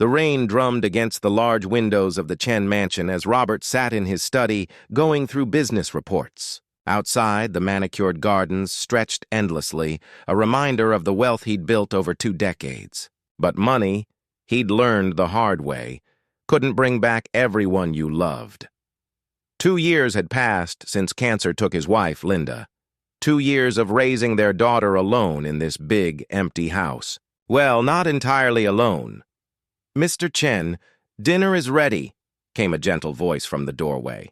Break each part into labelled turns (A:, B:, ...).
A: The rain drummed against the large windows of the Chen mansion as Robert sat in his study going through business reports. Outside, the manicured gardens stretched endlessly, a reminder of the wealth he'd built over 2 decades. But money, he'd learned the hard way, couldn't bring back everyone you loved. 2 years had passed since cancer took his wife, Linda. 2 years of raising their daughter alone in this big, empty house. Well, not entirely alone. "Mr. Chen, dinner is ready," came a gentle voice from the doorway.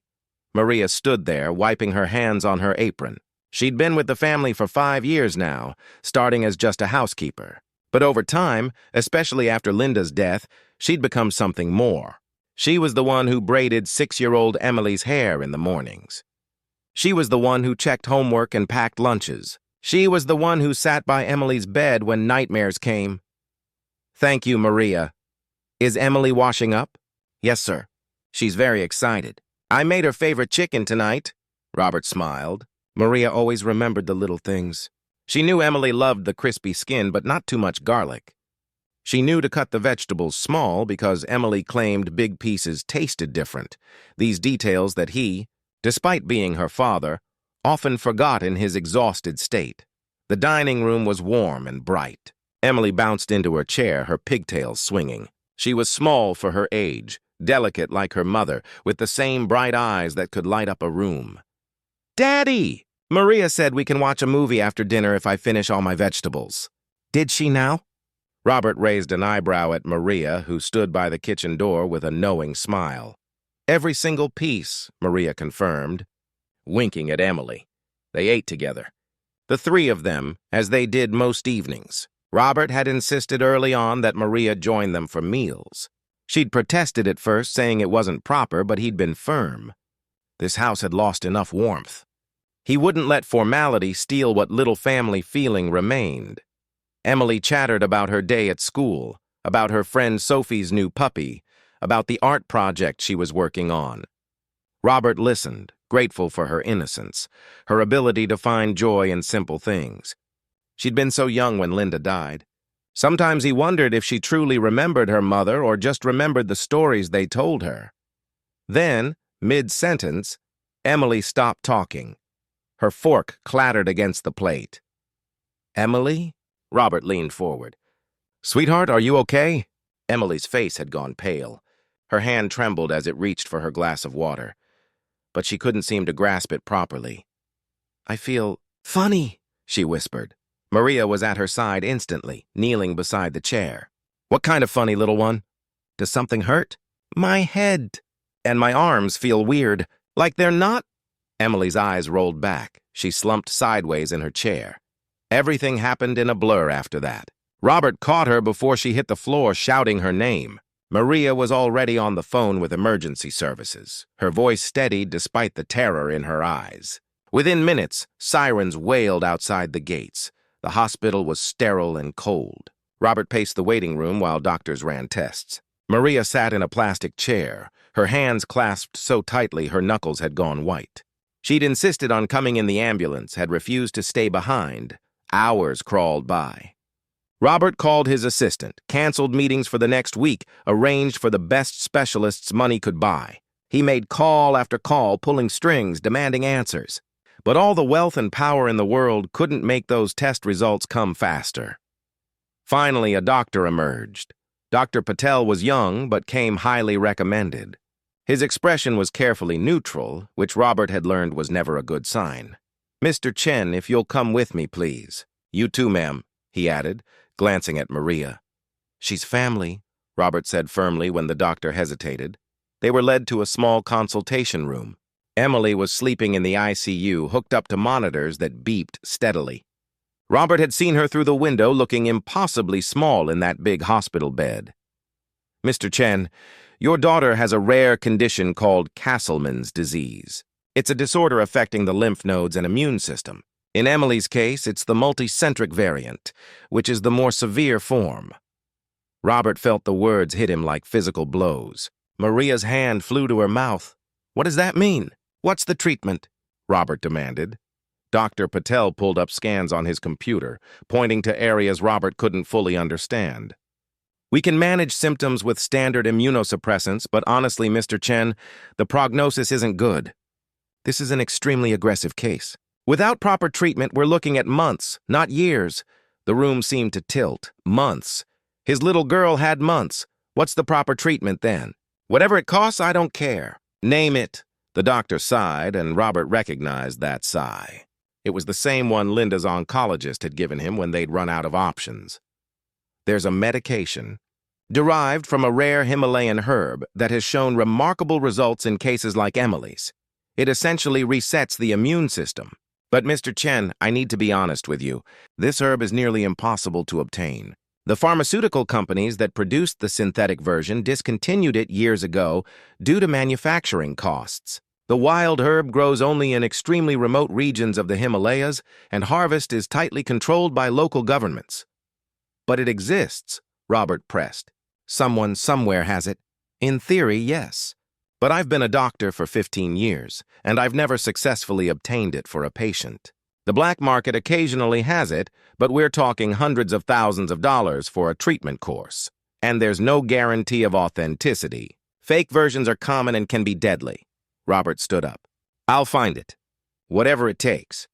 A: Maria stood there, wiping her hands on her apron. She'd been with the family for 5 years now, starting as just a housekeeper. But over time, especially after Linda's death, she'd become something more. She was the one who braided 6-year-old Emily's hair in the mornings. She was the one who checked homework and packed lunches. She was the one who sat by Emily's bed when nightmares came. "Thank you, Maria. Is Emily washing up?" "Yes, sir. She's very excited. I made her favorite chicken tonight." Robert smiled. Maria always remembered the little things. She knew Emily loved the crispy skin, but not too much garlic. She knew to cut the vegetables small because Emily claimed big pieces tasted different, these details that he, despite being her father, often forgot in his exhausted state. The dining room was warm and bright. Emily bounced into her chair, her pigtails swinging. She was small for her age, delicate like her mother, with the same bright eyes that could light up a room. "Daddy! Maria said we can watch a movie after dinner if I finish all my vegetables." "Did she now?" Robert raised an eyebrow at Maria, who stood by the kitchen door with a knowing smile. "Every single piece," Maria confirmed, winking at Emily. They ate together. The 3 of them, as they did most evenings. Robert had insisted early on that Maria join them for meals. She'd protested at first, saying it wasn't proper, but he'd been firm. This house had lost enough warmth. He wouldn't let formality steal what little family feeling remained. Emily chattered about her day at school, about her friend Sophie's new puppy, about the art project she was working on. Robert listened, grateful for her innocence, her ability to find joy in simple things. She'd been so young when Linda died. Sometimes he wondered if she truly remembered her mother or just remembered the stories they told her. Then, mid-sentence, Emily stopped talking. Her fork clattered against the plate. "Emily?" Robert leaned forward. "Sweetheart, are you okay?" Emily's face had gone pale. Her hand trembled as it reached for her glass of water. But she couldn't seem to grasp it properly. "I feel funny," she whispered. Maria was at her side instantly, kneeling beside the chair. "What kind of funny, little one? Does something hurt?" "My head. And my arms feel weird, like they're not—" Emily's eyes rolled back. She slumped sideways in her chair. Everything happened in a blur after that. Robert caught her before she hit the floor, shouting her name. Maria was already on the phone with emergency services, her voice steadied despite the terror in her eyes. Within minutes, sirens wailed outside the gates. The hospital was sterile and cold. Robert paced the waiting room while doctors ran tests. Maria sat in a plastic chair, her hands clasped so tightly her knuckles had gone white. She'd insisted on coming in the ambulance, had refused to stay behind. Hours crawled by. Robert called his assistant, canceled meetings for the next week, arranged for the best specialists money could buy. He made call after call, pulling strings, demanding answers. But all the wealth and power in the world couldn't make those test results come faster. Finally, a doctor emerged. Dr. Patel was young, but came highly recommended. His expression was carefully neutral, which Robert had learned was never a good sign. "Mr. Chen, if you'll come with me, please." "You too, ma'am," he added, glancing at Maria. "She's family," Robert said firmly when the doctor hesitated. They were led to a small consultation room. Emily was sleeping in the ICU, hooked up to monitors that beeped steadily. Robert had seen her through the window, looking impossibly small in that big hospital bed. "Mr. Chen, your daughter has a rare condition called Castleman's disease. It's a disorder affecting the lymph nodes and immune system. In Emily's case, it's the multicentric variant, which is the more severe form." Robert felt the words hit him like physical blows. Maria's hand flew to her mouth. "What does that mean? What's the treatment?" Robert demanded. Dr. Patel pulled up scans on his computer, pointing to areas Robert couldn't fully understand. We can manage symptoms with standard immunosuppressants, but honestly, Mr. Chen, the prognosis isn't good. This is an extremely aggressive case. Without proper treatment, we're looking at months, not years. The room seemed to tilt. Months. His little girl had months. What's the proper treatment then? Whatever it costs, I don't care. Name it. The doctor sighed, and Robert recognized that sigh. It was the same one Linda's oncologist had given him when they'd run out of options. There's a medication derived from a rare Himalayan herb that has shown remarkable results in cases like Emily's. It essentially resets the immune system. But Mr. Chen, I need to be honest with you. This herb is nearly impossible to obtain. The pharmaceutical companies that produced the synthetic version discontinued it years ago due to manufacturing costs. The wild herb grows only in extremely remote regions of the Himalayas, and harvest is tightly controlled by local governments. But it exists, Robert pressed. Someone somewhere has it. In theory, yes. But I've been a doctor for 15 years, and I've never successfully obtained it for a patient. The black market occasionally has it, but we're talking hundreds of thousands of dollars for a treatment course. And there's no guarantee of authenticity. Fake versions are common and can be deadly. Robert stood up. I'll find it. Whatever it takes.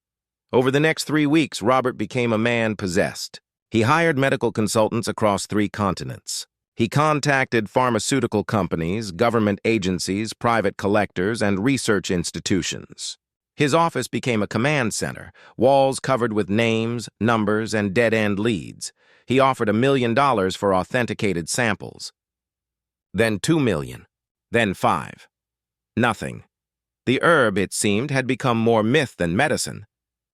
A: Over the next 3 weeks, Robert became a man possessed. He hired medical consultants across 3 continents. He contacted pharmaceutical companies, government agencies, private collectors, and research institutions. His office became a command center, walls covered with names, numbers, and dead-end leads. He offered $1 million for authenticated samples. Then $2 million. Then 5. Nothing. The herb, it seemed, had become more myth than medicine.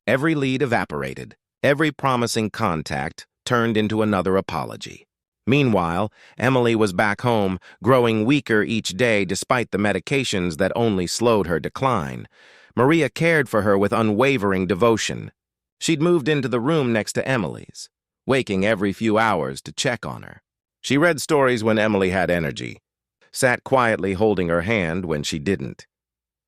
A: Every lead evaporated. Every promising contact turned into another apology. Meanwhile, Emily was back home, growing weaker each day despite the medications that only slowed her decline. Maria cared for her with unwavering devotion. She'd moved into the room next to Emily's, waking every few hours to check on her. She read stories when Emily had energy, sat quietly holding her hand when she didn't.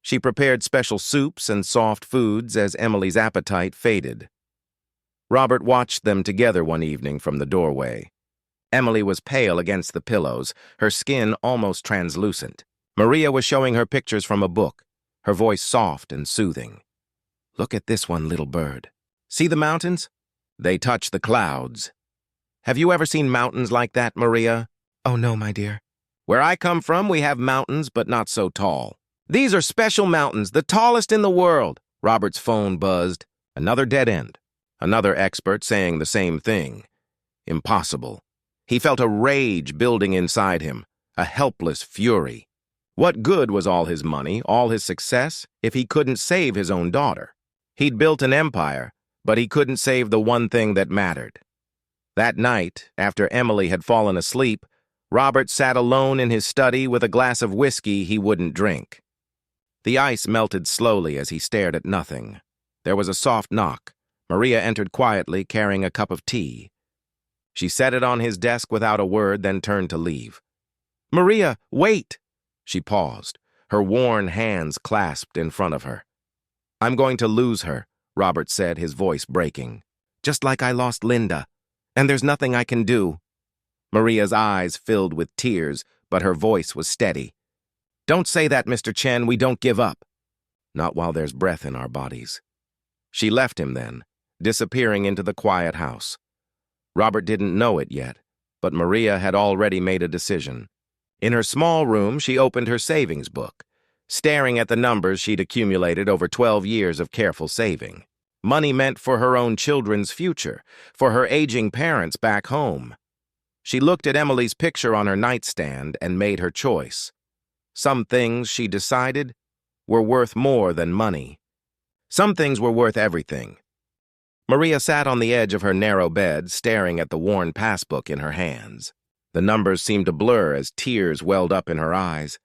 A: She prepared special soups and soft foods as Emily's appetite faded. Robert watched them together one evening from the doorway. Emily was pale against the pillows, her skin almost translucent. Maria was showing her pictures from a book, her voice soft and soothing. Look at this one, little bird. See the mountains? They touch the clouds. Have you ever seen mountains like that, Maria? Oh, no, my dear. Where I come from, we have mountains, but not so tall. These are special mountains, the tallest in the world. Robert's phone buzzed. Another dead end. Another expert saying the same thing. Impossible. He felt a rage building inside him, a helpless fury. What good was all his money, all his success, if he couldn't save his own daughter? He'd built an empire, but he couldn't save the one thing that mattered. That night, after Emily had fallen asleep, Robert sat alone in his study with a glass of whiskey he wouldn't drink. The ice melted slowly as he stared at nothing. There was a soft knock. Maria entered quietly, carrying a cup of tea. She set it on his desk without a word, then turned to leave. Maria, wait! She paused, her worn hands clasped in front of her. I'm going to lose her, Robert said, his voice breaking. Just like I lost Linda. And there's nothing I can do. Maria's eyes filled with tears, but her voice was steady. Don't say that, Mr. Chen, we don't give up. Not while there's breath in our bodies. She left him then, disappearing into the quiet house. Robert didn't know it yet, but Maria had already made a decision. In her small room, she opened her savings book, staring at the numbers she'd accumulated over 12 years of careful saving. Money meant for her own children's future, for her aging parents back home. She looked at Emily's picture on her nightstand and made her choice. Some things, she decided, were worth more than money. Some things were worth everything. Maria sat on the edge of her narrow bed, staring at the worn passbook in her hands. The numbers seemed to blur as tears welled up in her eyes.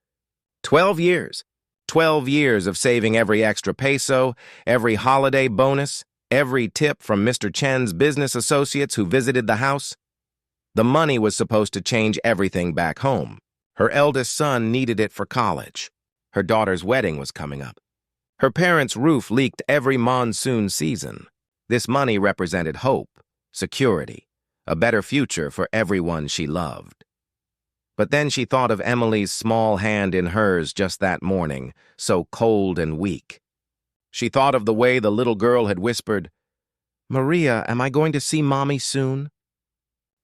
A: 12 years. 12 years of saving every extra peso, every holiday bonus, every tip from Mr. Chen's business associates who visited the house. The money was supposed to change everything back home. Her eldest son needed it for college. Her daughter's wedding was coming up. Her parents' roof leaked every monsoon season. This money represented hope, security, a better future for everyone she loved. But then she thought of Emily's small hand in hers just that morning, so cold and weak. She thought of the way the little girl had whispered, "Maria, am I going to see Mommy soon?"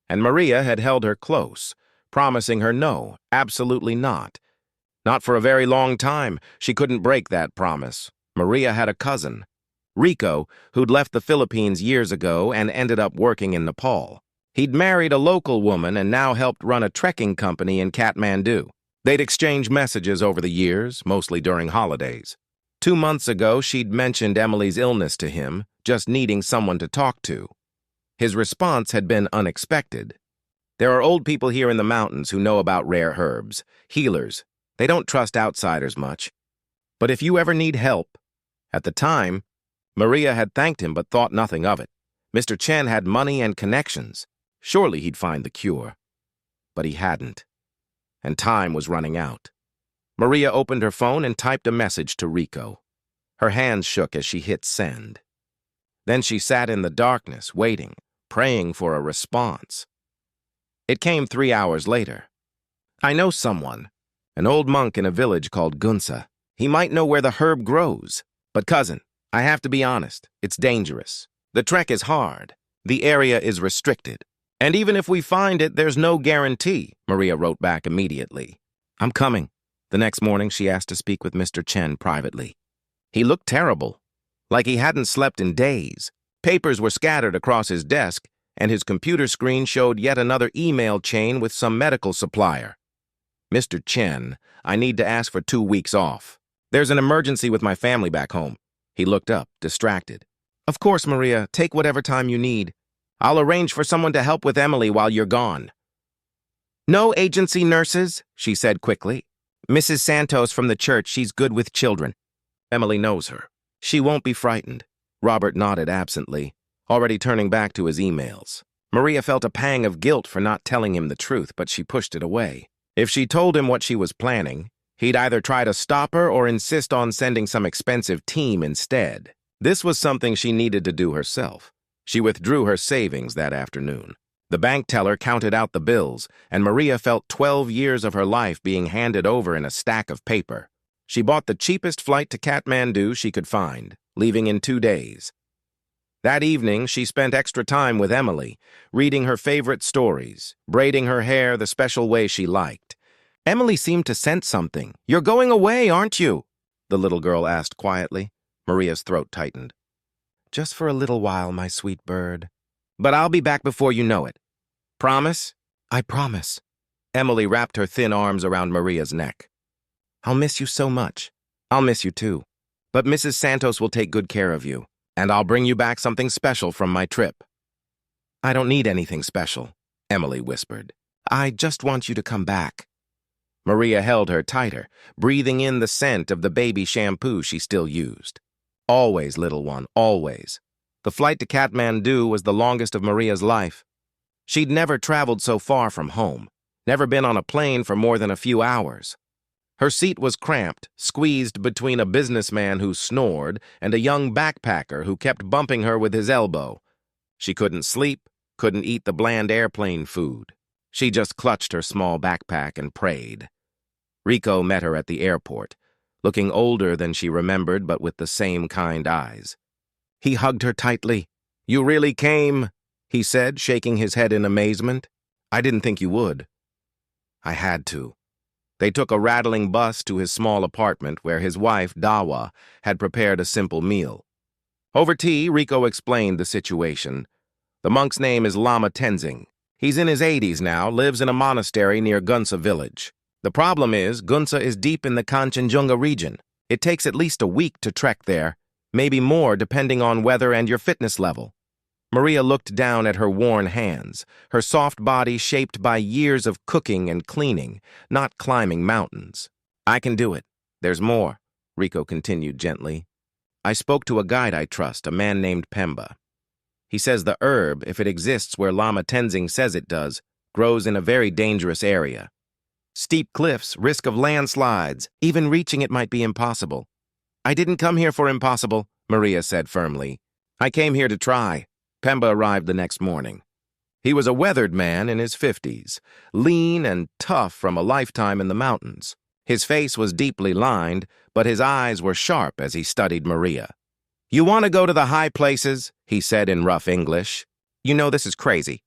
A: And Maria had held her close, promising her no, absolutely not. Not for a very long time. She couldn't break that promise. Maria had a cousin, Rico, who'd left the Philippines years ago and ended up working in Nepal. He'd married a local woman and now helped run a trekking company in Kathmandu. They'd exchanged messages over the years, mostly during holidays. 2 months ago, she'd mentioned Emily's illness to him, just needing someone to talk to. His response had been unexpected. There are old people here in the mountains who know about rare herbs, healers. They don't trust outsiders much. But if you ever need help... At the time, Maria had thanked him but thought nothing of it. Mr. Chen had money and connections. Surely he'd find the cure. But he hadn't. And time was running out. Maria opened her phone and typed a message to Rico. Her hands shook as she hit send. Then she sat in the darkness, waiting, praying for a response. It came 3 hours later. "I know someone, an old monk in a village called Gunsa. He might know where the herb grows. But cousin, I have to be honest, it's dangerous. The trek is hard. The area is restricted. And even if we find it, there's no guarantee," Maria wrote back immediately. "I'm coming." The next morning, she asked to speak with Mr. Chen privately. He looked terrible, like he hadn't slept in days. Papers were scattered across his desk, and his computer screen showed yet another email chain with some medical supplier. "Mr. Chen, I need to ask for 2 weeks off. There's an emergency with my family back home." He looked up, distracted. "Of course, Maria, take whatever time you need. I'll arrange for someone to help with Emily while you're gone." "No agency nurses," she said quickly. "Mrs. Santos from the church, she's good with children. Emily knows her. She won't be frightened." Robert nodded absently, already turning back to his emails. Maria felt a pang of guilt for not telling him the truth, but she pushed it away. If she told him what she was planning, he'd either try to stop her or insist on sending some expensive team instead. This was something she needed to do herself. She withdrew her savings that afternoon. The bank teller counted out the bills, and Maria felt 12 years of her life being handed over in a stack of paper. She bought the cheapest flight to Kathmandu she could find, leaving in 2 days. That evening, she spent extra time with Emily, reading her favorite stories, braiding her hair the special way she liked. Emily seemed to sense something. "You're going away, aren't you?" the little girl asked quietly. Maria's throat tightened. "Just for a little while, my sweet bird. But I'll be back before you know it. Promise?" "I promise." Emily wrapped her thin arms around Maria's neck. "I'll miss you so much. I'll miss you too. But Mrs. Santos will take good care of you, and I'll bring you back something special from my trip." "I don't need anything special," Emily whispered. "I just want you to come back." Maria held her tighter, breathing in the scent of the baby shampoo she still used. "Always, little one, always." The flight to Kathmandu was the longest of Maria's life. She'd never traveled so far from home, never been on a plane for more than a few hours. Her seat was cramped, squeezed between a businessman who snored and a young backpacker who kept bumping her with his elbow. She couldn't sleep, couldn't eat the bland airplane food. She just clutched her small backpack and prayed. Rico met her at the airport, looking older than she remembered but with the same kind eyes. He hugged her tightly. "You really came," he said, shaking his head in amazement. "I didn't think you would." "I had to." They took a rattling bus to his small apartment where his wife, Dawa, had prepared a simple meal. Over tea, Rico explained the situation. The monk's name is Lama Tenzing. He's in his 80s now, lives in a monastery near Gunsa village. The problem is, Gunsa is deep in the Kanchenjunga region. It takes at least a week to trek there, maybe more depending on weather and your fitness level. Maria looked down at her worn hands, her soft body shaped by years of cooking and cleaning, not climbing mountains. "I can do it. There's more," Rico continued gently. "I spoke to a guide I trust, a man named Pemba. He says the herb, if it exists where Lama Tenzing says it does, grows in a very dangerous area. Steep cliffs, risk of landslides, even reaching it might be impossible." "I didn't come here for impossible," Maria said firmly. "I came here to try." Pemba arrived the next morning. He was a weathered man in his 50s, lean and tough from a lifetime in the mountains. His face was deeply lined, but his eyes were sharp as he studied Maria. "You want to go to the high places?" he said in rough English. "You know this is crazy.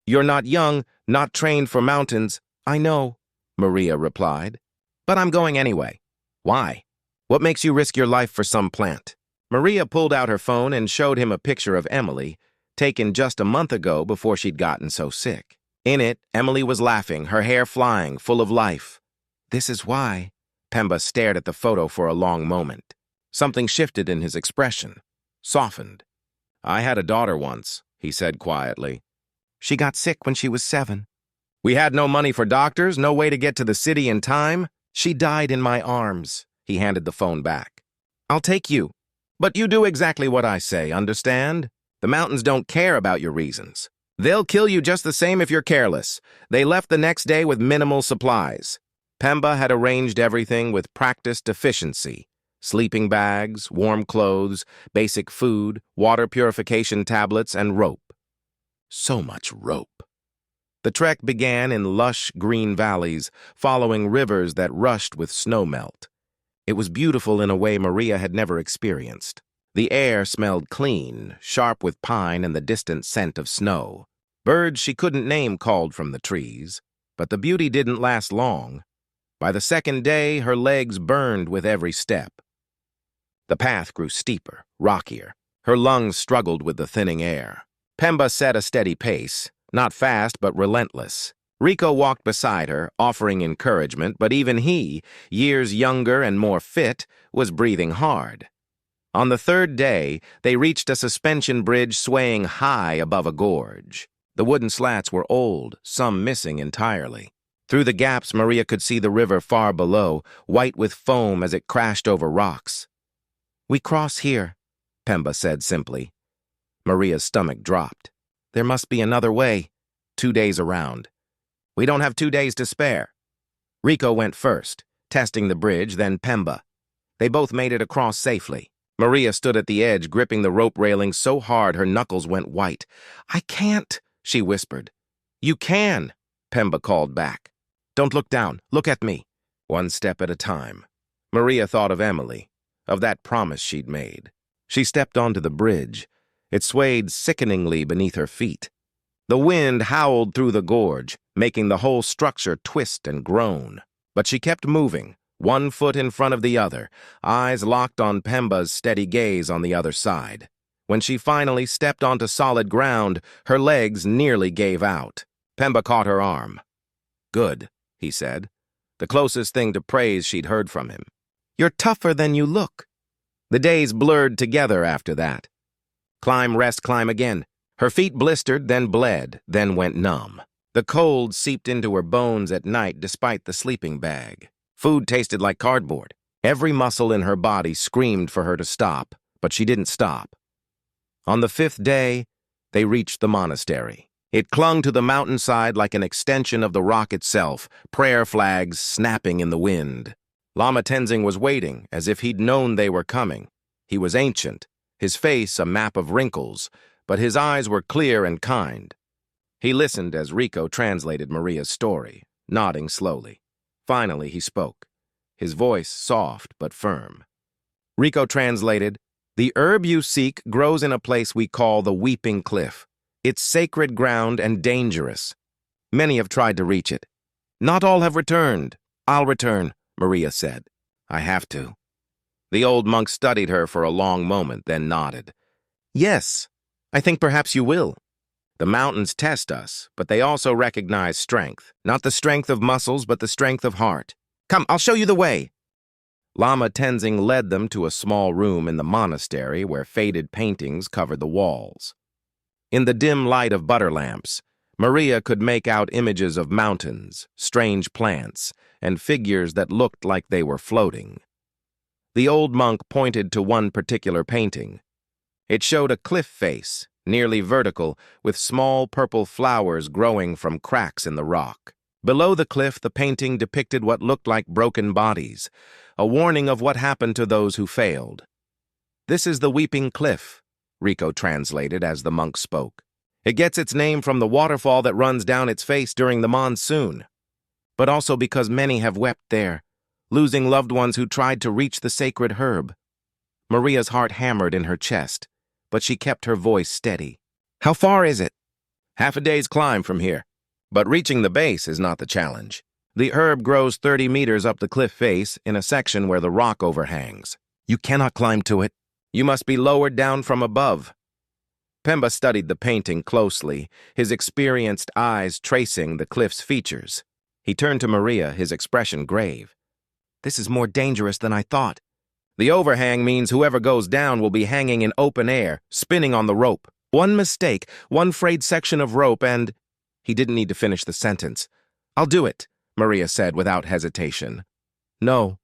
A: You're not young, not trained for mountains." "I know," Maria replied. "But I'm going anyway." "Why? What makes you risk your life for some plant?" Maria pulled out her phone and showed him a picture of Emily, taken just a month ago before she'd gotten so sick. In it, Emily was laughing, her hair flying, full of life. "This is why." Pemba stared at the photo for a long moment. Something shifted in his expression, softened. "I had a daughter once," he said quietly. "She got sick when she was 7. We had no money for doctors, no way to get to the city in time. She died in my arms." He handed the phone back. "I'll take you. But you do exactly what I say, understand? The mountains don't care about your reasons. They'll kill you just the same if you're careless." They left the next day with minimal supplies. Pemba had arranged everything with practiced efficiency. Sleeping bags, warm clothes, basic food, water purification tablets, and rope. So much rope. The trek began in lush green valleys, following rivers that rushed with snowmelt. It was beautiful in a way Maria had never experienced. The air smelled clean, sharp with pine and the distant scent of snow. Birds she couldn't name called from the trees, but the beauty didn't last long. By the second day, her legs burned with every step. The path grew steeper, rockier. Her lungs struggled with the thinning air. Pemba set a steady pace, not fast but relentless. Rico walked beside her, offering encouragement, but even he, years younger and more fit, was breathing hard. On the third day, they reached a suspension bridge swaying high above a gorge. The wooden slats were old, some missing entirely. Through the gaps, Maria could see the river far below, white with foam as it crashed over rocks. "We cross here," Pemba said simply. Maria's stomach dropped. "There must be another way." 2 days around. "We don't have 2 days to spare." Rico went first, testing the bridge, then Pemba. They both made it across safely. Maria stood at the edge, gripping the rope railing so hard her knuckles went white. "I can't," she whispered. "You can," Pemba called back. "Don't look down. Look at me." One step at a time. Maria thought of Emily, of that promise she'd made. She stepped onto the bridge. It swayed sickeningly beneath her feet. The wind howled through the gorge, making the whole structure twist and groan. But she kept moving, one foot in front of the other, eyes locked on Pemba's steady gaze on the other side. When she finally stepped onto solid ground, her legs nearly gave out. Pemba caught her arm. "Good," he said, the closest thing to praise she'd heard from him. "You're tougher than you look." The days blurred together after that. Climb, rest, climb again. Her feet blistered, then bled, then went numb. The cold seeped into her bones at night despite the sleeping bag. Food tasted like cardboard. Every muscle in her body screamed for her to stop, but she didn't stop. On the 5th day, they reached the monastery. It clung to the mountainside like an extension of the rock itself, prayer flags snapping in the wind. Lama Tenzing was waiting, as if he'd known they were coming. He was ancient, his face a map of wrinkles, but his eyes were clear and kind. He listened as Rico translated Maria's story, nodding slowly. Finally, he spoke, his voice soft but firm. Rico translated, "The herb you seek grows in a place we call the Weeping Cliff. It's sacred ground and dangerous. Many have tried to reach it. Not all have returned. I'll return," Maria said. "I have to." The old monk studied her for a long moment, then nodded. "Yes, I think perhaps you will. The mountains test us, but they also recognize strength. Not the strength of muscles, but the strength of heart. Come, I'll show you the way." Lama Tenzing led them to a small room in the monastery where faded paintings covered the walls. In the dim light of butter lamps, Maria could make out images of mountains, strange plants, and figures that looked like they were floating. The old monk pointed to one particular painting. It showed a cliff face, nearly vertical, with small purple flowers growing from cracks in the rock. Below the cliff, the painting depicted what looked like broken bodies, a warning of what happened to those who failed. "This is the Weeping Cliff," Rico translated as the monk spoke. It gets its name from the waterfall that runs down its face during the monsoon, but also because many have wept there, losing loved ones who tried to reach the sacred herb. Maria's heart hammered in her chest, but she kept her voice steady. How far is it? Half a day's climb from here, but reaching the base is not the challenge. The herb grows 30 meters up the cliff face in a section where the rock overhangs. You cannot climb to it. You must be lowered down from above. Pemba studied the painting closely, his experienced eyes tracing the cliff's features. He turned to Maria, his expression grave. This is more dangerous than I thought. The overhang means whoever goes down will be hanging in open air, spinning on the rope. One mistake, one frayed section of rope, and... He didn't need to finish the sentence. I'll do it, Maria said without hesitation. No.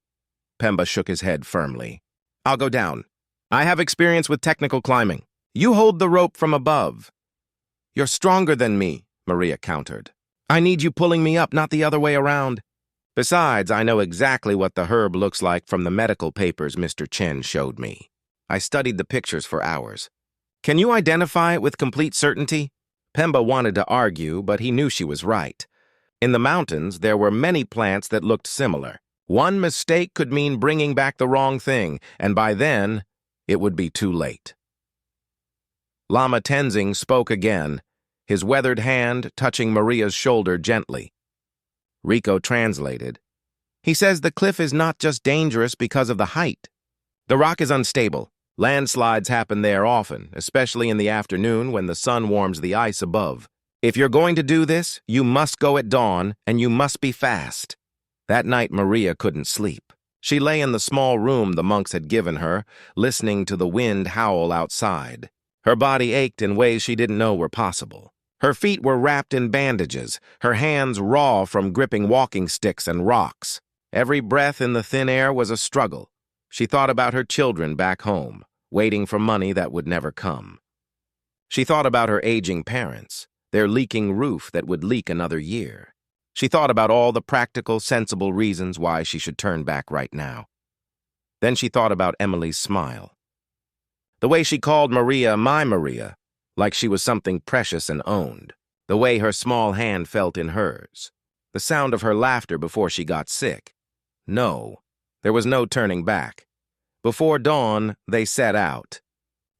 A: Pemba shook his head firmly. I'll go down. I have experience with technical climbing. You hold the rope from above. You're stronger than me, Maria countered. I need you pulling me up, not the other way around. Besides, I know exactly what the herb looks like from the medical papers Mr. Chen showed me. I studied the pictures for hours. Can you identify it with complete certainty? Pemba wanted to argue, but he knew she was right. In the mountains, there were many plants that looked similar. One mistake could mean bringing back the wrong thing, and by then, it would be too late. Lama Tenzing spoke again, his weathered hand touching Maria's shoulder gently. Rico translated. He says the cliff is not just dangerous because of the height. The rock is unstable. Landslides happen there often, especially in the afternoon when the sun warms the ice above. If you're going to do this, you must go at dawn, and you must be fast. That night, Maria couldn't sleep. She lay in the small room the monks had given her, listening to the wind howl outside. Her body ached in ways she didn't know were possible. Her feet were wrapped in bandages, her hands raw from gripping walking sticks and rocks. Every breath in the thin air was a struggle. She thought about her children back home, waiting for money that would never come. She thought about her aging parents, their leaking roof that would leak another year. She thought about all the practical, sensible reasons why she should turn back right now. Then she thought about Emily's smile. The way she called Maria, my Maria, like she was something precious and owned. The way her small hand felt in hers. The sound of her laughter before she got sick. No, there was no turning back. Before dawn, they set out.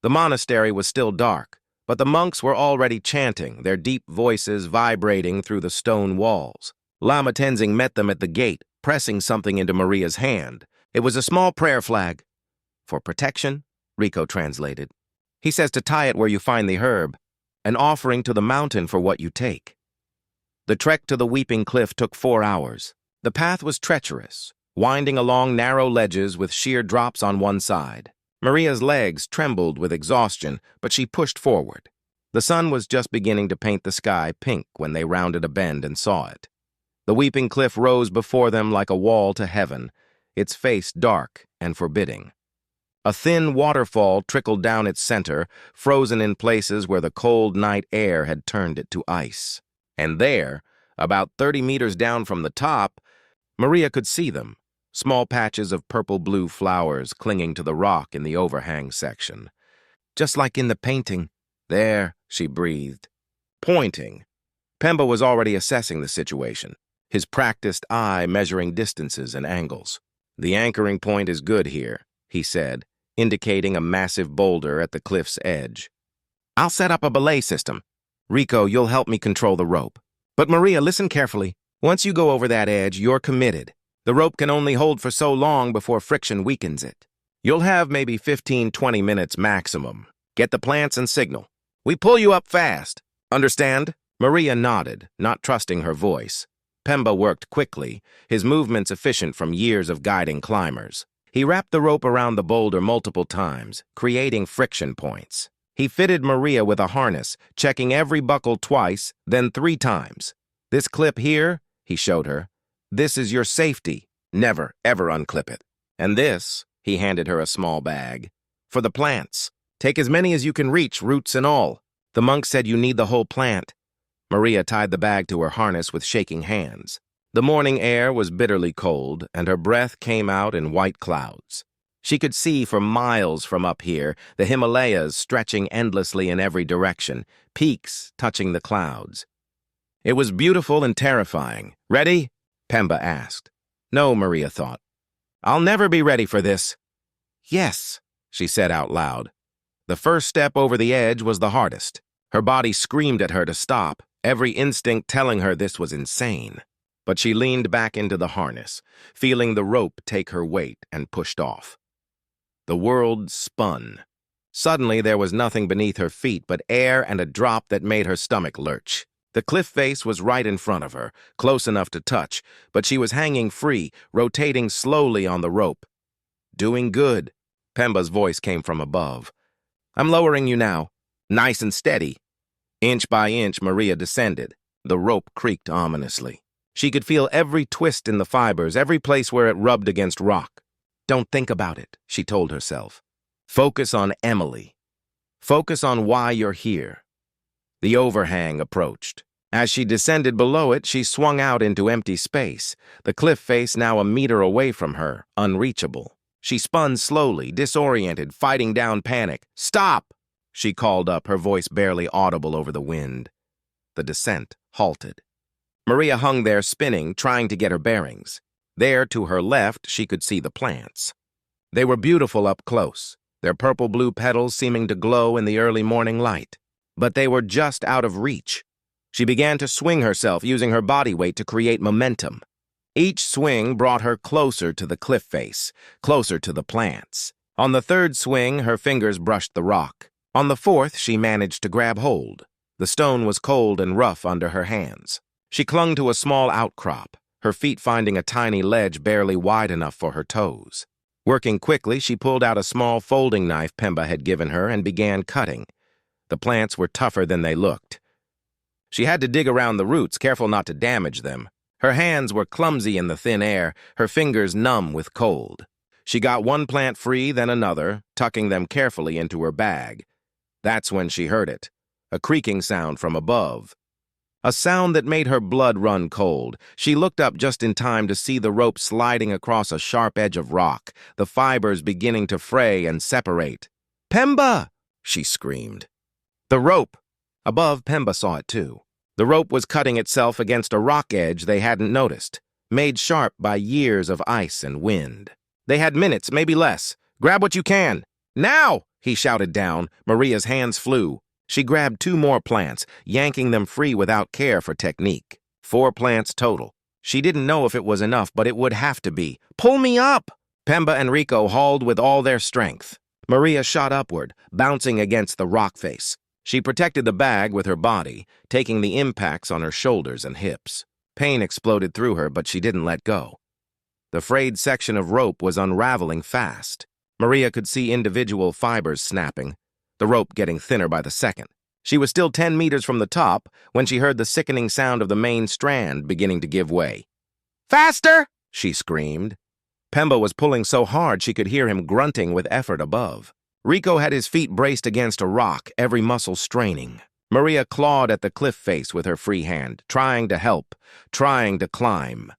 A: The monastery was still dark, but the monks were already chanting, their deep voices vibrating through the stone walls. Lama Tenzing met them at the gate, pressing something into Maria's hand. It was a small prayer flag. For protection, Rico translated. He says to tie it where you find the herb, an offering to the mountain for what you take. The trek to the Weeping Cliff took 4 hours. The path was treacherous, winding along narrow ledges with sheer drops on one side. Maria's legs trembled with exhaustion, but she pushed forward. The sun was just beginning to paint the sky pink when they rounded a bend and saw it. The Weeping Cliff rose before them like a wall to heaven, its face dark and forbidding. A thin waterfall trickled down its center, frozen in places where the cold night air had turned it to ice. And there, about 30 meters down from the top, Maria could see them, small patches of purple-blue flowers clinging to the rock in the overhang section. Just like in the painting. There, she breathed. Pointing. Pemba was already assessing the situation, his practiced eye measuring distances and angles. The anchoring point is good here, he said, indicating a massive boulder at the cliff's edge. I'll set up a belay system. Rico, you'll help me control the rope. But Maria, listen carefully. Once you go over that edge, you're committed. The rope can only hold for so long before friction weakens it. You'll have maybe 15-20 minutes maximum. Get the plants and signal. We pull you up fast. Understand? Maria nodded, not trusting her voice. Pemba worked quickly, his movements efficient from years of guiding climbers. He wrapped the rope around the boulder multiple times, creating friction points. He fitted Maria with a harness, checking every buckle twice, then 3 times. This clip here, he showed her, this is your safety. Never, ever unclip it. And this, he handed her a small bag, for the plants. Take as many as you can reach, roots and all. The monk said you need the whole plant. Maria tied the bag to her harness with shaking hands. The morning air was bitterly cold, and her breath came out in white clouds. She could see for miles from up here, the Himalayas stretching endlessly in every direction, peaks touching the clouds. It was beautiful and terrifying. Ready? Pemba asked. No, Maria thought. I'll never be ready for this. Yes, she said out loud. The first step over the edge was the hardest. Her body screamed at her to stop, every instinct telling her this was insane. But she leaned back into the harness, feeling the rope take her weight, and pushed off. The world spun. Suddenly there was nothing beneath her feet but air and a drop that made her stomach lurch. The cliff face was right in front of her, close enough to touch, but she was hanging free, rotating slowly on the rope. Doing good. Pemba's voice came from above. I'm lowering you now. Nice and steady. Inch by inch, Maria descended. The rope creaked ominously. She could feel every twist in the fibers, every place where it rubbed against rock. Don't think about it, she told herself. Focus on Emily. Focus on why you're here. The overhang approached. As she descended below it, she swung out into empty space, the cliff face now a meter away from her, unreachable. She spun slowly, disoriented, fighting down panic. Stop! She called up, her voice barely audible over the wind. The descent halted. Maria hung there spinning, trying to get her bearings. There, to her left, she could see the plants. They were beautiful up close, their purple-blue petals seeming to glow in the early morning light. But they were just out of reach. She began to swing herself, using her body weight to create momentum. Each swing brought her closer to the cliff face, closer to the plants. On the third swing, her fingers brushed the rock. On the fourth, she managed to grab hold. The stone was cold and rough under her hands. She clung to a small outcrop, her feet finding a tiny ledge barely wide enough for her toes. Working quickly, she pulled out a small folding knife Pemba had given her and began cutting. The plants were tougher than they looked. She had to dig around the roots, careful not to damage them. Her hands were clumsy in the thin air, her fingers numb with cold. She got one plant free, then another, tucking them carefully into her bag. That's when she heard it, a creaking sound from above. A sound that made her blood run cold. She looked up just in time to see the rope sliding across a sharp edge of rock, the fibers beginning to fray and separate. "Pemba!" she screamed. The rope! Above, Pemba saw it too. The rope was cutting itself against a rock edge they hadn't noticed, made sharp by years of ice and wind. They had minutes, maybe less. "Grab what you can! Now!" he shouted down. Maria's hands flew. She grabbed 2 more plants, yanking them free without care for technique. 4 plants total. She didn't know if it was enough, but it would have to be. "Pull me up!" Pemba and Rico hauled with all their strength. Maria shot upward, bouncing against the rock face. She protected the bag with her body, taking the impacts on her shoulders and hips. Pain exploded through her, but she didn't let go. The frayed section of rope was unraveling fast. Maria could see individual fibers snapping, the rope getting thinner by the second. She was still 10 meters from the top when she heard the sickening sound of the main strand beginning to give way. "Faster!" she screamed. Pemba was pulling so hard she could hear him grunting with effort above. Rico had his feet braced against a rock, every muscle straining. Maria clawed at the cliff face with her free hand, trying to help, trying to climb.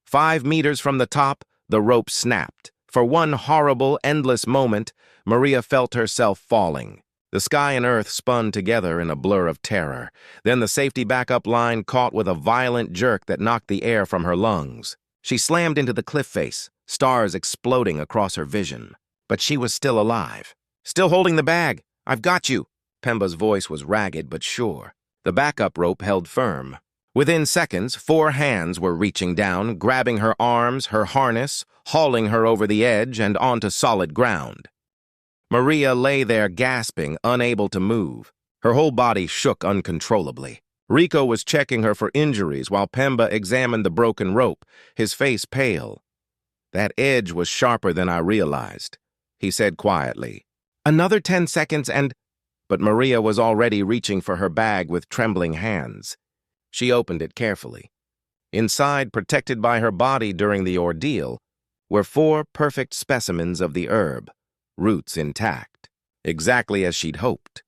A: 5 meters from the top, the rope snapped. For one horrible, endless moment, Maria felt herself falling. The sky and earth spun together in a blur of terror. Then the safety backup line caught with a violent jerk that knocked the air from her lungs. She slammed into the cliff face, stars exploding across her vision. But she was still alive. "Still holding the bag. I've got you." Pemba's voice was ragged but sure. The backup rope held firm. Within seconds, 4 hands were reaching down, grabbing her arms, her harness, hauling her over the edge and onto solid ground. Maria lay there gasping, unable to move. Her whole body shook uncontrollably. Rico was checking her for injuries while Pemba examined the broken rope, his face pale. "That edge was sharper than I realized," he said quietly. "Another 10 seconds and—" But Maria was already reaching for her bag with trembling hands. She opened it carefully. Inside, protected by her body during the ordeal, were 4 perfect specimens of the herb, roots intact, exactly as she'd hoped.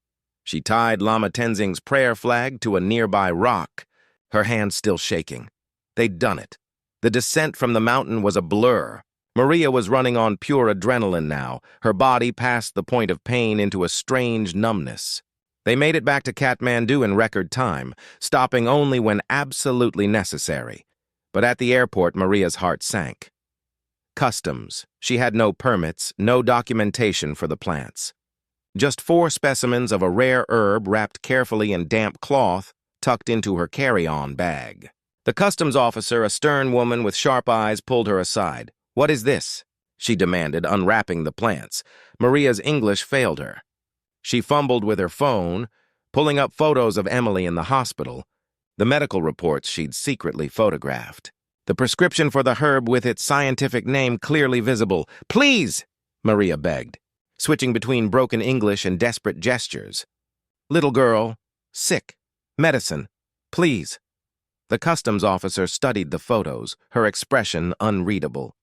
A: She tied Lama Tenzing's prayer flag to a nearby rock, her hands still shaking. They'd done it. The descent from the mountain was a blur. Maria was running on pure adrenaline now, her body past the point of pain into a strange numbness. They made it back to Kathmandu in record time, stopping only when absolutely necessary. But at the airport, Maria's heart sank. Customs. She had no permits, no documentation for the plants. Just 4 specimens of a rare herb wrapped carefully in damp cloth, tucked into her carry-on bag. The customs officer, a stern woman with sharp eyes, pulled her aside. "What is this?" she demanded, unwrapping the plants. Maria's English failed her. She fumbled with her phone, pulling up photos of Emily in the hospital, the medical reports she'd secretly photographed. The prescription for the herb with its scientific name clearly visible. "Please!" Maria begged, switching between broken English and desperate gestures. "Little girl, sick, medicine, please." The customs officer studied the photos, her expression unreadable.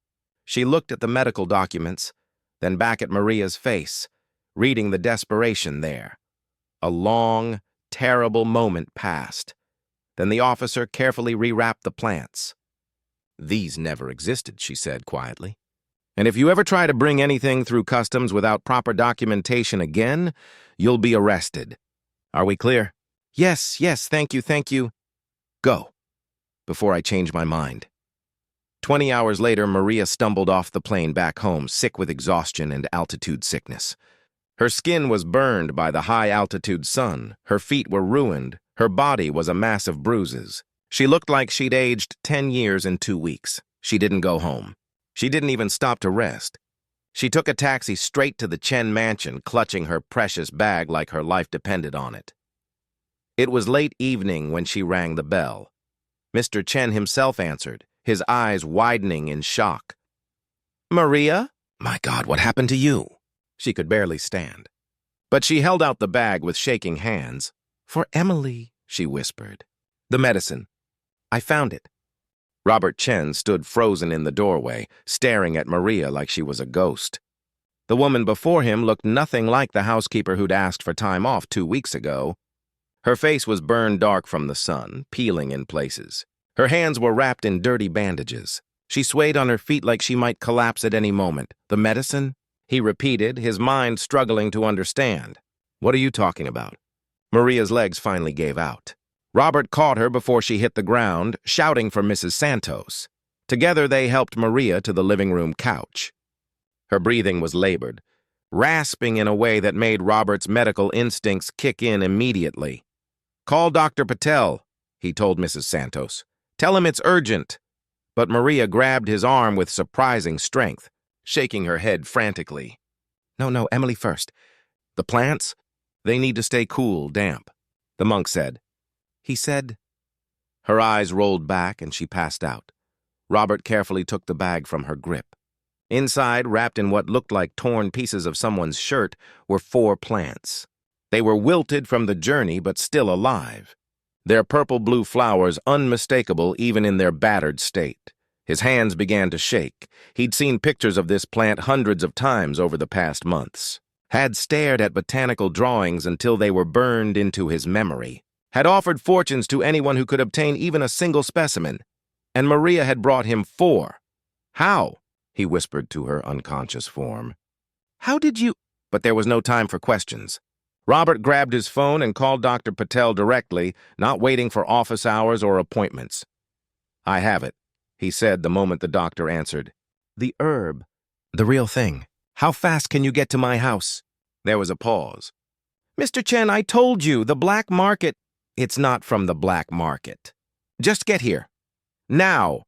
A: She looked at the medical documents, then back at Maria's face, reading the desperation there. A long, terrible moment passed. Then the officer carefully rewrapped the plants. "These never existed," she said quietly. "And if you ever try to bring anything through customs without proper documentation again, you'll be arrested. Are we clear?" Yes, thank you. Go, before I change my mind." 20 hours later, Maria stumbled off the plane back home, sick with exhaustion and altitude sickness. Her skin was burned by the high-altitude sun, her feet were ruined, her body was a mass of bruises. She looked like she'd aged 10 years in 2 weeks. She didn't go home. She didn't even stop to rest. She took a taxi straight to the Chen mansion, clutching her precious bag like her life depended on it. It was late evening when she rang the bell. Mr. Chen himself answered, his eyes widening in shock. "Maria? My God, what happened to you?" She could barely stand. But she held out the bag with shaking hands. "For Emily," she whispered. "The medicine. I found it." Robert Chen stood frozen in the doorway, staring at Maria like she was a ghost. The woman before him looked nothing like the housekeeper who'd asked for time off 2 weeks ago. Her face was burned dark from the sun, peeling in places. Her hands were wrapped in dirty bandages. She swayed on her feet like she might collapse at any moment. "The medicine?" he repeated, his mind struggling to understand. "What are you talking about?" Maria's legs finally gave out. Robert caught her before she hit the ground, shouting for Mrs. Santos. Together they helped Maria to the living room couch. Her breathing was labored, rasping in a way that made Robert's medical instincts kick in immediately. "Call Dr. Patel," he told Mrs. Santos. "Tell him it's urgent." But Maria grabbed his arm with surprising strength, shaking her head frantically. No, Emily first. The plants? They need to stay cool, damp," the monk said. "He said..." Her eyes rolled back and she passed out. Robert carefully took the bag from her grip. Inside, wrapped in what looked like torn pieces of someone's shirt, were 4 plants. They were wilted from the journey, but still alive. Their purple-blue flowers unmistakable even in their battered state. His hands began to shake. He'd seen pictures of this plant hundreds of times over the past months. Had stared at botanical drawings until they were burned into his memory. Had offered fortunes to anyone who could obtain even a single specimen. And Maria had brought him 4. "How?" he whispered to her unconscious form. "How did you—" But there was no time for questions. Robert grabbed his phone and called Dr. Patel directly, not waiting for office hours or appointments. "I have it," he said the moment the doctor answered. "The herb. The real thing. How fast can you get to my house?" There was a pause. "Mr. Chen, I told you, the black market—" "It's not from the black market. Just get here. Now."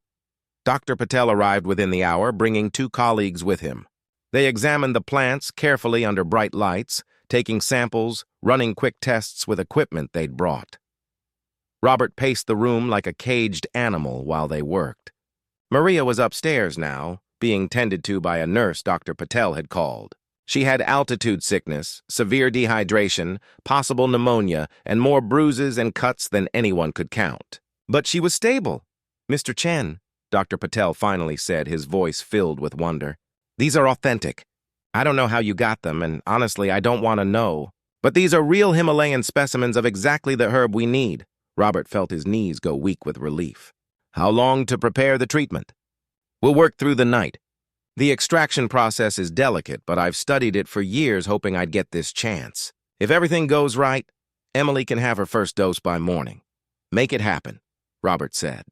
A: Dr. Patel arrived within the hour, bringing 2 colleagues with him. They examined the plants carefully under bright lights, taking samples, running quick tests with equipment they'd brought. Robert paced the room like a caged animal while they worked. Maria was upstairs now, being tended to by a nurse Dr. Patel had called. She had altitude sickness, severe dehydration, possible pneumonia, and more bruises and cuts than anyone could count. But she was stable. "Mr. Chen," Dr. Patel finally said, his voice filled with wonder. "These are authentic. I don't know how you got them, and honestly, I don't want to know. But these are real Himalayan specimens of exactly the herb we need." Robert felt his knees go weak with relief. "How long to prepare the treatment?" "We'll work through the night. The extraction process is delicate, but I've studied it for years hoping I'd get this chance. If everything goes right, Emily can have her first dose by morning. Make it happen, Robert said.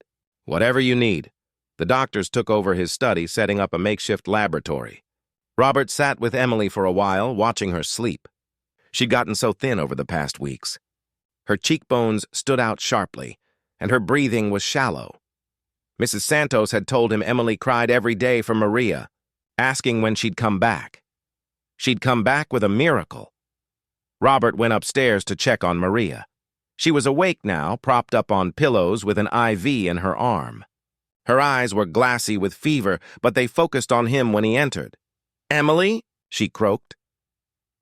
A: Whatever you need. The doctors took over his study, setting up a makeshift laboratory. Robert sat with Emily for a while, watching her sleep. She'd gotten so thin over the past weeks. Her cheekbones stood out sharply, and her breathing was shallow. Mrs. Santos had told him Emily cried every day for Maria, asking when she'd come back. She'd come back with a miracle. Robert went upstairs to check on Maria. She was awake now, propped up on pillows with an IV in her arm. Her eyes were glassy with fever, but they focused on him when he entered. "Emily?" she croaked.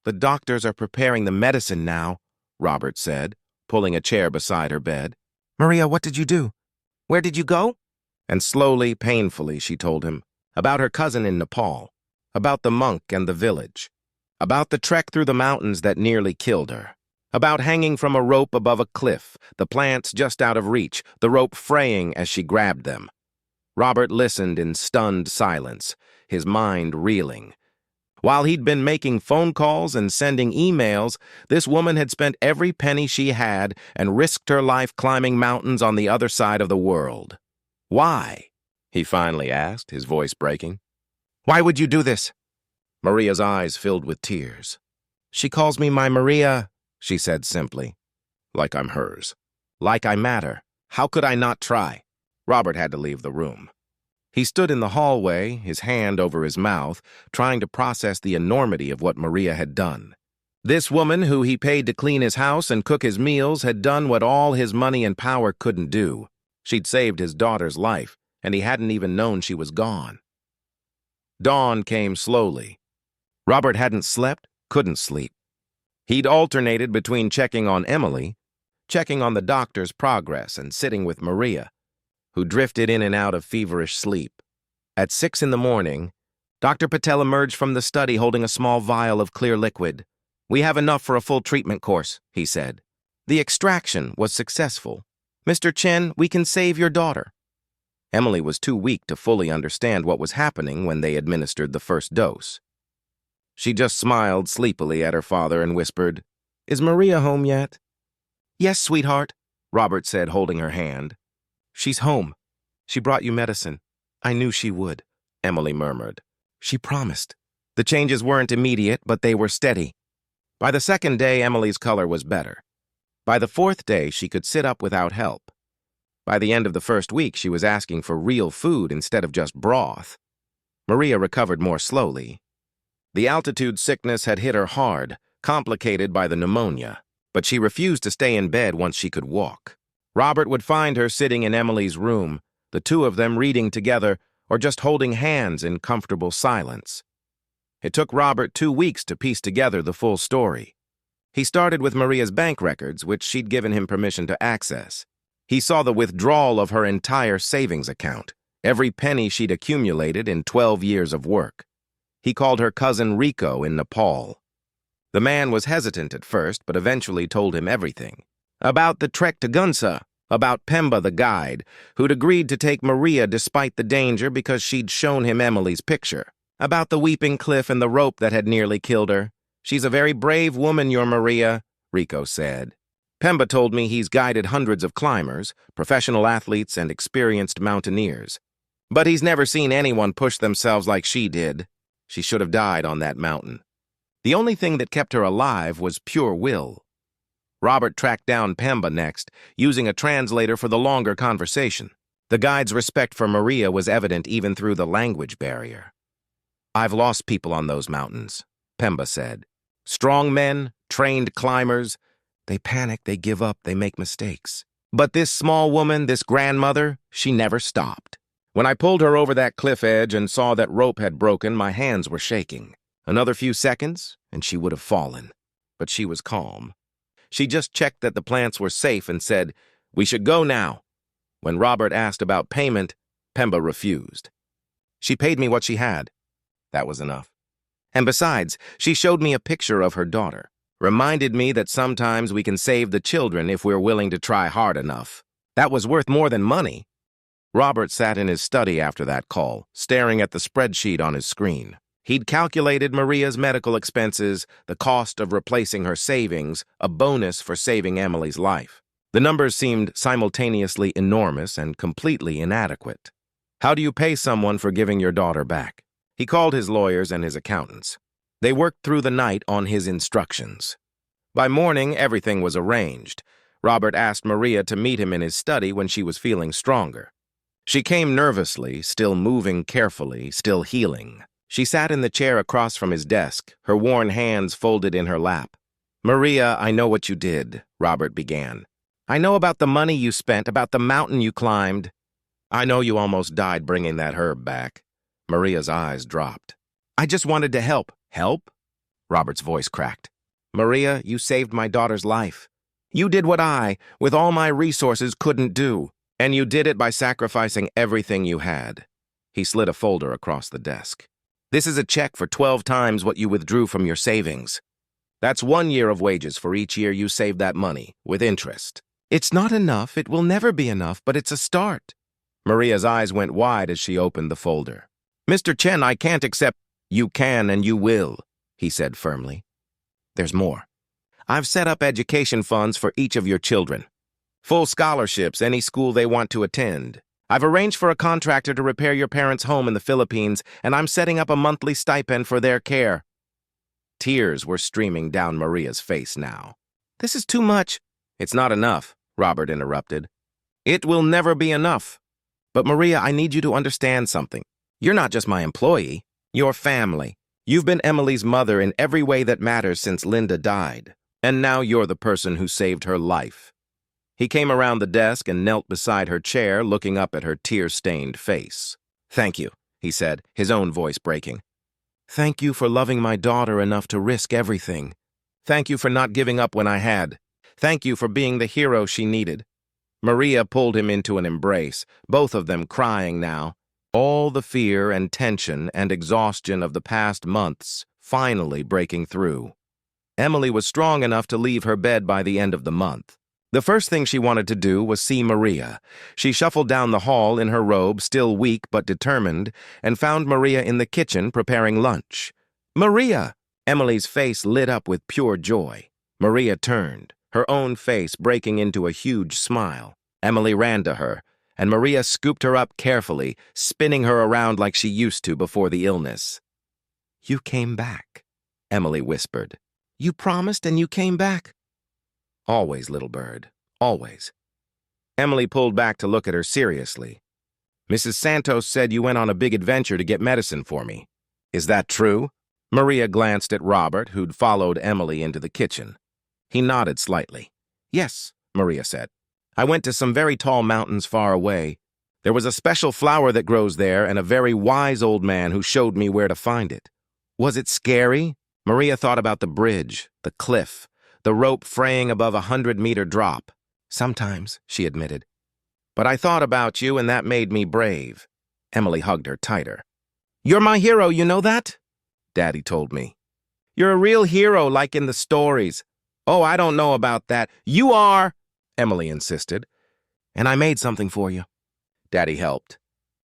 A: "The doctors are preparing the medicine now," Robert said, pulling a chair beside her bed. "Maria, what did you do? Where did you go?" And slowly, painfully, she told him about her cousin in Nepal, about the monk and the village, about the trek through the mountains that nearly killed her, about hanging from a rope above a cliff, the plants just out of reach, the rope fraying as she grabbed them. Robert listened in stunned silence, his mind reeling. While he'd been making phone calls and sending emails, this woman had spent every penny she had and risked her life climbing mountains on the other side of the world. "Why?" he finally asked, his voice breaking. "Why would you do this?" Maria's eyes filled with tears. "She calls me my Maria," she said simply. "Like I'm hers. Like I matter. How could I not try?" Robert had to leave the room. He stood in the hallway, his hand over his mouth, trying to process the enormity of what Maria had done. This woman, who he paid to clean his house and cook his meals, had done what all his money and power couldn't do. She'd saved his daughter's life, and he hadn't even known she was gone. Dawn came slowly. Robert hadn't slept, couldn't sleep. He'd alternated between checking on Emily, checking on the doctor's progress, and sitting with Maria, who drifted in and out of feverish sleep. At 6 in the morning, Dr. Patel emerged from the study holding a small vial of clear liquid. "We have enough for a full treatment course," he said. "The extraction was successful. Mr. Chen, we can save your daughter." Emily was too weak to fully understand what was happening when they administered the first dose. She just smiled sleepily at her father and whispered, "Is Maria home yet?" "Yes, sweetheart," Robert said, holding her hand. "She's home. She brought you medicine. I knew she would," Emily murmured. "She promised." The changes weren't immediate, but they were steady. By the second day, Emily's color was better. By the fourth day, she could sit up without help. By the end of the first week, she was asking for real food instead of just broth. Maria recovered more slowly. The altitude sickness had hit her hard, complicated by the pneumonia, but she refused to stay in bed once she could walk. Robert would find her sitting in Emily's room, the two of them reading together or just holding hands in comfortable silence. It took Robert 2 weeks to piece together the full story. He started with Maria's bank records, which she'd given him permission to access. He saw the withdrawal of her entire savings account, every penny she'd accumulated in 12 years of work. He called her cousin Rico in Nepal. The man was hesitant at first, but eventually told him everything. About the trek to Gunsa, about Pemba the guide, who'd agreed to take Maria despite the danger because she'd shown him Emily's picture. About the weeping cliff and the rope that had nearly killed her. "She's a very brave woman, your Maria," Rico said. "Pemba told me he's guided hundreds of climbers, professional athletes, and experienced mountaineers. But he's never seen anyone push themselves like she did. She should have died on that mountain. The only thing that kept her alive was pure will." Robert tracked down Pemba next, using a translator for the longer conversation. The guide's respect for Maria was evident even through the language barrier. "I've lost people on those mountains," Pemba said. "Strong men, trained climbers. They panic, they give up, they make mistakes. But this small woman, this grandmother, she never stopped. When I pulled her over that cliff edge and saw that rope had broken, my hands were shaking. Another few seconds, and she would have fallen. But she was calm. She just checked that the plants were safe and said, 'We should go now.' When Robert asked about payment, Pemba refused. She paid me what she had. That was enough. And besides, she showed me a picture of her daughter. Reminded me that sometimes we can save the children if we're willing to try hard enough. That was worth more than money." Robert sat in his study after that call, staring at the spreadsheet on his screen. He'd calculated Maria's medical expenses, the cost of replacing her savings, a bonus for saving Emily's life. The numbers seemed simultaneously enormous and completely inadequate. How do you pay someone for giving your daughter back? He called his lawyers and his accountants. They worked through the night on his instructions. By morning, everything was arranged. Robert asked Maria to meet him in his study when she was feeling stronger. She came nervously, still moving carefully, still healing. She sat in the chair across from his desk, her worn hands folded in her lap. "Maria, I know what you did," Robert began. "I know about the money you spent, about the mountain you climbed. I know you almost died bringing that herb back." Maria's eyes dropped. "I just wanted to help." "Help?" Robert's voice cracked. "Maria, you saved my daughter's life. You did what I, with all my resources, couldn't do. And you did it by sacrificing everything you had." He slid a folder across the desk. "This is a check for 12 times what you withdrew from your savings. That's 1 year of wages for each year you saved that money, with interest." "It's not enough, it will never be enough, but it's a start." Maria's eyes went wide as she opened the folder. "Mr. Chen, I can't accept—" "You can and you will," he said firmly. "There's more. I've set up education funds for each of your children. Full scholarships, any school they want to attend. I've arranged for a contractor to repair your parents' home in the Philippines, and I'm setting up a monthly stipend for their care." Tears were streaming down Maria's face now. "This is too much." "It's not enough," Robert interrupted. "It will never be enough. But Maria, I need you to understand something. You're not just my employee. You're family. You've been Emily's mother in every way that matters since Linda died. And now you're the person who saved her life." He came around the desk and knelt beside her chair, looking up at her tear-stained face. "Thank you," he said, his own voice breaking. "Thank you for loving my daughter enough to risk everything. Thank you for not giving up when I had. Thank you for being the hero she needed." Maria pulled him into an embrace, both of them crying now. All the fear and tension and exhaustion of the past months finally breaking through. Emily was strong enough to leave her bed by the end of the month. The first thing she wanted to do was see Maria. She shuffled down the hall in her robe, still weak but determined, and found Maria in the kitchen preparing lunch. "Maria!" Emily's face lit up with pure joy. Maria turned, her own face breaking into a huge smile. Emily ran to her, and Maria scooped her up carefully, spinning her around like she used to before the illness. "You came back," Emily whispered. "You promised and you came back." "Always, little bird, always." Emily pulled back to look at her seriously. "Mrs. Santos said you went on a big adventure to get medicine for me. Is that true?" Maria glanced at Robert, who'd followed Emily into the kitchen. He nodded slightly. "Yes," Maria said. "I went to some very tall mountains far away. There was a special flower that grows there and a very wise old man who showed me where to find it." "Was it scary?" Maria thought about the bridge, the cliff, the rope fraying above 100-meter drop. "Sometimes," she admitted. "But I thought about you, and that made me brave." Emily hugged her tighter. "You're my hero, you know that?" Daddy told me. "You're a real hero like in the stories." "Oh, I don't know about that." "You are," Emily insisted. "And I made something for you." Daddy helped.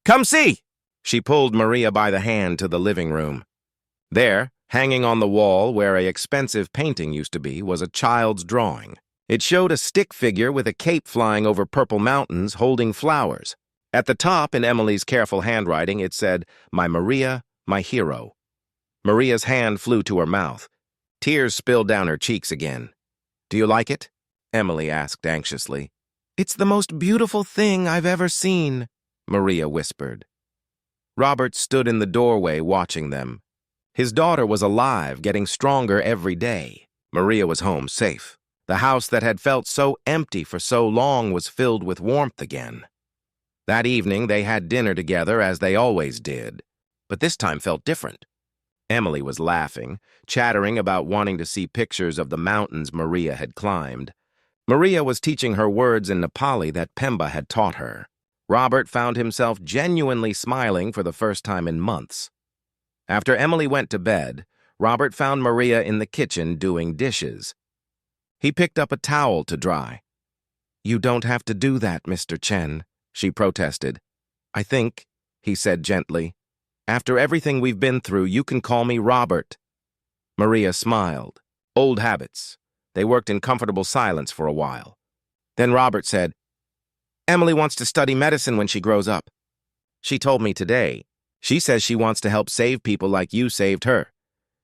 A: "Come see!" She pulled Maria by the hand to the living room. There, hanging on the wall where an expensive painting used to be, was a child's drawing. It showed a stick figure with a cape flying over purple mountains holding flowers. At the top, in Emily's careful handwriting, it said, "My Maria, my hero." Maria's hand flew to her mouth. Tears spilled down her cheeks again. "Do you like it?" Emily asked anxiously. "It's the most beautiful thing I've ever seen," Maria whispered. Robert stood in the doorway watching them. His daughter was alive, getting stronger every day. Maria was home safe. The house that had felt so empty for so long was filled with warmth again. That evening they had dinner together as they always did, but this time felt different. Emily was laughing, chattering about wanting to see pictures of the mountains Maria had climbed. Maria was teaching her words in Nepali that Pemba had taught her. Robert found himself genuinely smiling for the first time in months. After Emily went to bed, Robert found Maria in the kitchen doing dishes. He picked up a towel to dry. "You don't have to do that, Mr. Chen," she protested. "I think," he said gently, "after everything we've been through, you can call me Robert." Maria smiled. Old habits. They worked in comfortable silence for a while. Then Robert said, "Emily wants to study medicine when she grows up. She told me today. She says she wants to help save people like you saved her."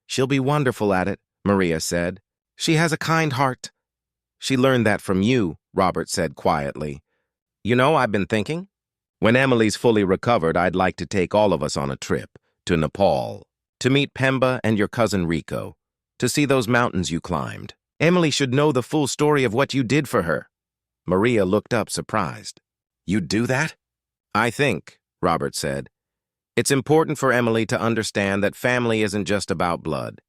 A: "She'll be wonderful at it," Maria said. "She has a kind heart." "She learned that from you," Robert said quietly. "You know, I've been thinking. When Emily's fully recovered, I'd like to take all of us on a trip to Nepal, to meet Pemba and your cousin Rico, to see those mountains you climbed. Emily should know the full story of what you did for her." Maria looked up surprised. "You'd do that?" "I think," Robert said, "it's important for Emily to understand that family isn't just about blood.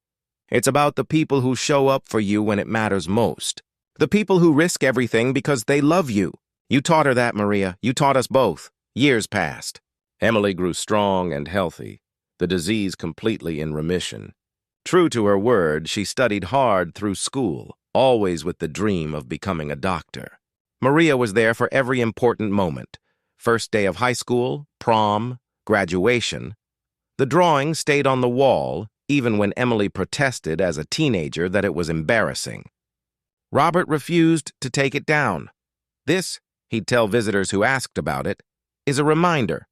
A: It's about the people who show up for you when it matters most. The people who risk everything because they love you. You taught her that, Maria. You taught us both. Years passed. Emily grew strong and healthy, the disease completely in remission. True to her word, she studied hard through school, always with the dream of becoming a doctor. Maria was there for every important moment. First day of high school, prom, graduation. The drawing stayed on the wall, even when Emily protested as a teenager that it was embarrassing. Robert refused to take it down. This, he'd tell visitors who asked about it, is a reminder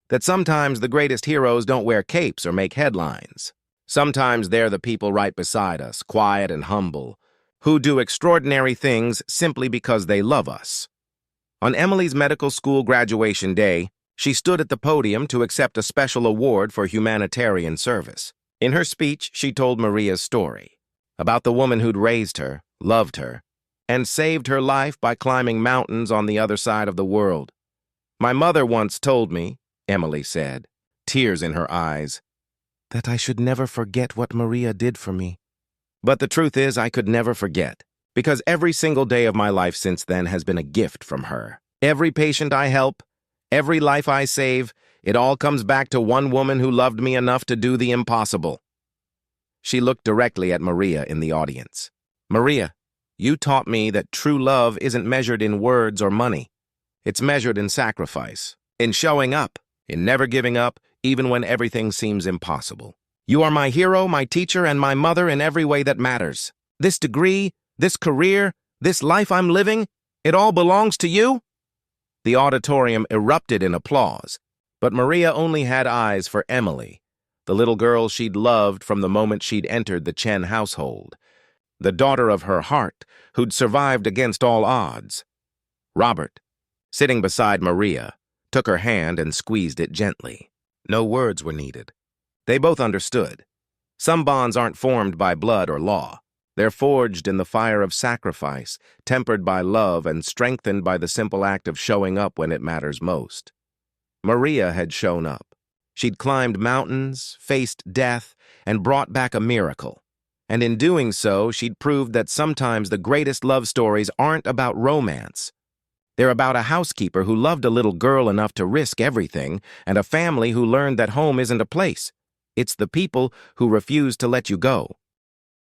A: that sometimes the greatest heroes don't wear capes or make headlines. Sometimes they're the people right beside us, quiet and humble, who do extraordinary things simply because they love us. On Emily's medical school graduation day, she stood at the podium to accept a special award for humanitarian service. In her speech, she told Maria's story, about the woman who'd raised her, loved her, and saved her life by climbing mountains on the other side of the world. "My mother once told me," Emily said, tears in her eyes, "that I should never forget what Maria did for me. But the truth is I could never forget, because every single day of my life since then has been a gift from her. Every patient I help, every life I save, it all comes back to one woman who loved me enough to do the impossible." She looked directly at Maria in the audience. "Maria, you taught me that true love isn't measured in words or money. It's measured in sacrifice, in showing up, in never giving up, even when everything seems impossible. You are my hero, my teacher, and my mother in every way that matters. This degree, this career, this life I'm living, it all belongs to you?" The auditorium erupted in applause, but Maria only had eyes for Emily, the little girl she'd loved from the moment she'd entered the Chen household, the daughter of her heart who'd survived against all odds. Robert, sitting beside Maria, took her hand and squeezed it gently. No words were needed. They both understood. Some bonds aren't formed by blood or law. They're forged in the fire of sacrifice, tempered by love and strengthened by the simple act of showing up when it matters most. Maria had shown up. She'd climbed mountains, faced death, and brought back a miracle. And in doing so, she'd proved that sometimes the greatest love stories aren't about romance. They're about a housekeeper who loved a little girl enough to risk everything, and a family who learned that home isn't a place. It's the people who refuse to let you go.